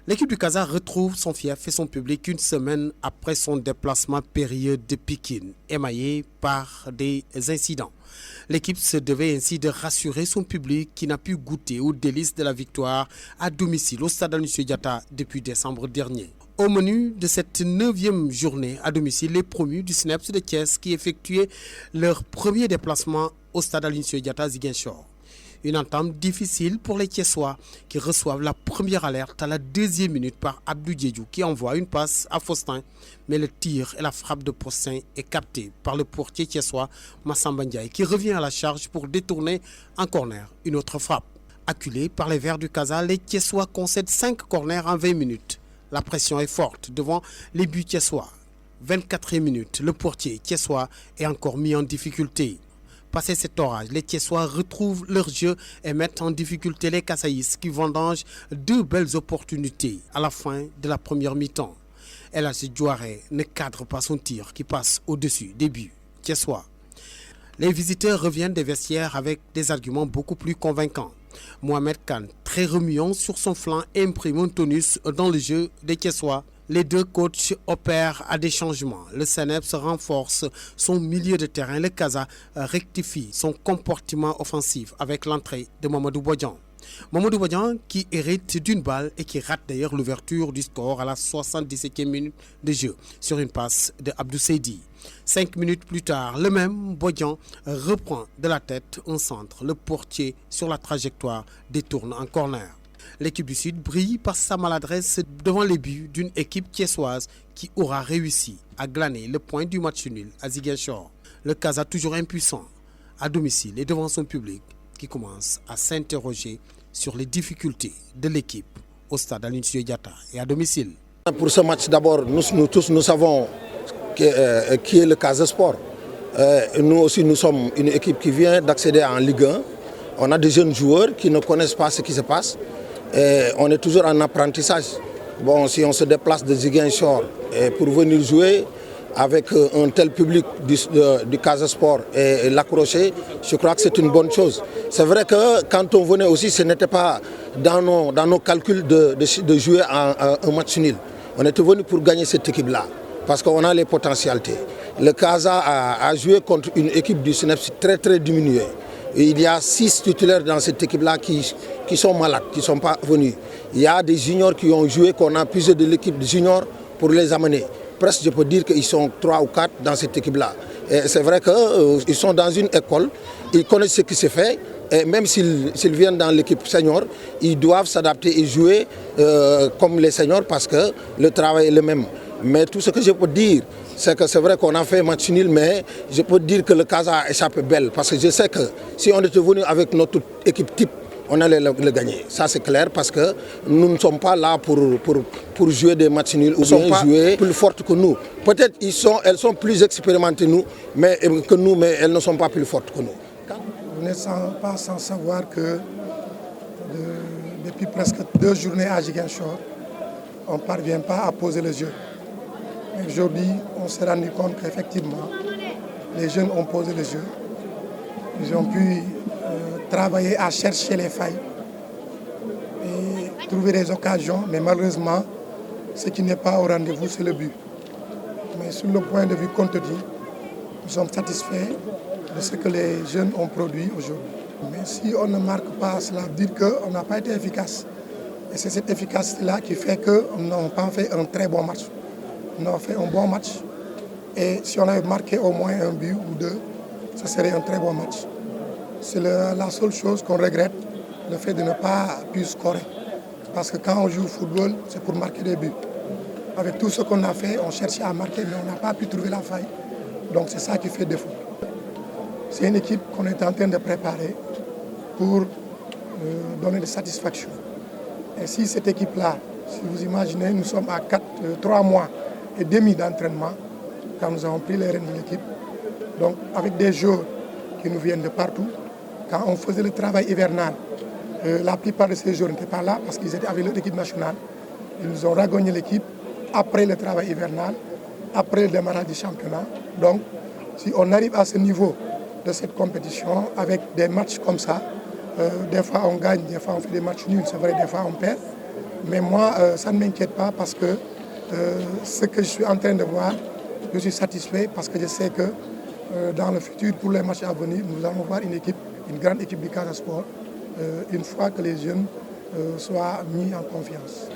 L'équipe du Casa retrouve son fief et son public une semaine après son déplacement périlleux de Pikine, émaillé par des incidents. L'équipe se devait ainsi de rassurer son public qui n'a pu goûter aux délices de la victoire à domicile au stade Aline Sitoé Diatta depuis décembre dernier. Au menu de cette 9e journée à domicile, les promus du SNEIPS de Thiès qui effectuaient leur premier déplacement au stade Aline Sitoé Diatta à Ziguinchor. Une entame difficile pour les Thiessois qui reçoivent la première alerte à la 2e minute par Abdou Diédhiou qui envoie une passe à Faustin. Mais le tir et la frappe de Faustin est capté par le portier thiessois Massamba Ndiaye qui revient à la charge pour détourner en corner une autre frappe. Acculés par les Verts du Casa, les Thiessois concèdent 5 corners en 20 minutes. La pression est forte devant les buts thiessois. 24e minute, le portier thiessois est encore mis en difficulté. Passé cet orage, les Thiessois retrouvent leur jeu et mettent en difficulté les Kassaïs qui vendangent 2 belles opportunités à la fin de la première mi-temps. El Hadji Diouaré ne cadre pas son tir qui passe au-dessus des buts Thiessois. Les visiteurs reviennent des vestiaires avec des arguments beaucoup plus convaincants. Mohamed Khan, très remuant sur son flanc, imprime un tonus dans le jeu des Thiessois. Les deux coachs opèrent à des changements. Le SNEIPS renforce son milieu de terrain. Le Casa rectifie son comportement offensif avec l'entrée de Mamadou Bodian. Mamadou Bodian qui hérite d'une balle et qui rate d'ailleurs l'ouverture du score à la 77e minute de jeu sur une passe de Abdou Seydi. 5 minutes plus tard, le même Bodian reprend de la tête un centre. Le portier sur la trajectoire détourne en corner. L'équipe du Sud brille par sa maladresse devant les buts d'une équipe thiessoise qui aura réussi à glaner le point du match nul à Ziguinchor. Le Casa toujours impuissant à domicile et devant son public qui commence à s'interroger sur les difficultés de l'équipe au stade Aline Sitoé Diatta et à domicile. Pour ce match d'abord, nous tous nous savons qui est le Casa Sport. Nous aussi nous sommes une équipe qui vient d'accéder en Ligue 1. On a des jeunes joueurs qui ne connaissent pas ce qui se passe. Et on est toujours en apprentissage. Bon, si on se déplace de Ziguinchor pour venir jouer avec un tel public du Casa Sport et l'accrocher, je crois que c'est une bonne chose. C'est vrai que quand on venait aussi, ce n'était pas dans nos calculs de jouer un match nul. On était venu pour gagner cette équipe-là, parce qu'on a les potentialités. Le Casa a joué contre une équipe du SNEIPS très très diminuée. Et il y a 6 titulaires dans cette équipe-là qui sont malades, qui ne sont pas venus. Il y a des juniors qui ont joué, qu'on a puisé de l'équipe de juniors pour les amener. Presque, je peux dire qu'ils sont 3 ou 4 dans cette équipe-là. Et c'est vrai qu'ils sont dans une école, ils connaissent ce qui se fait. Et même s'ils viennent dans l'équipe senior, ils doivent s'adapter et jouer comme les seniors parce que le travail est le même. Mais tout ce que je peux dire, c'est que c'est vrai qu'on a fait un match nul, mais je peux dire que le Casa a échappé belle. Parce que je sais que si on était venu avec notre équipe type, on allait le gagner. Ça c'est clair parce que nous ne sommes pas là pour jouer des matchs nuls ou bien jouer plus fortes que nous. Peut-être elles sont plus expérimentées que nous, mais elles ne sont pas plus fortes que nous. Vous n'êtes pas sans savoir que depuis presque 2 journées à Ziguinchor, on ne parvient pas à poser le jeu. Aujourd'hui, on s'est rendu compte qu'effectivement, les jeunes ont posé le jeu. Ils ont pu travailler à chercher les failles et trouver des occasions. Mais malheureusement, ce qui n'est pas au rendez-vous, c'est le but. Mais sur le point de vue contenu, nous sommes satisfaits de ce que les jeunes ont produit aujourd'hui. Mais si on ne marque pas, cela veut dire qu'on n'a pas été efficace. Et c'est cette efficacité-là qui fait qu'on n'a pas fait un très bon match. On a fait un bon match et si on avait marqué au moins un but ou 2, ce serait un très bon match. C'est la seule chose qu'on regrette, le fait de ne pas pu scorer. Parce que quand on joue au football, c'est pour marquer des buts. Avec tout ce qu'on a fait, on cherchait à marquer, mais on n'a pas pu trouver la faille. Donc c'est ça qui fait défaut. C'est une équipe qu'on est en train de préparer pour donner des satisfactions. Et si cette équipe-là, si vous imaginez, nous sommes à 3 mois et demi d'entraînement quand nous avons pris les rênes de l'équipe. Donc avec des joueurs qui nous viennent de partout, quand on faisait le travail hivernal, la plupart de ces joueurs n'étaient pas là parce qu'ils étaient avec l'équipe nationale. Ils nous ont ragogné l'équipe après le travail hivernal, après le démarrage du championnat. Donc si on arrive à ce niveau de cette compétition avec des matchs comme ça, des fois on gagne, des fois on fait des matchs nuls, c'est vrai, des fois on perd. Mais moi, ça ne m'inquiète pas parce que ce que je suis en train de voir, je suis satisfait parce que je sais que dans le futur, pour les matchs à venir, nous allons voir une grande équipe du Casa Sport, une fois que les jeunes soient mis en confiance.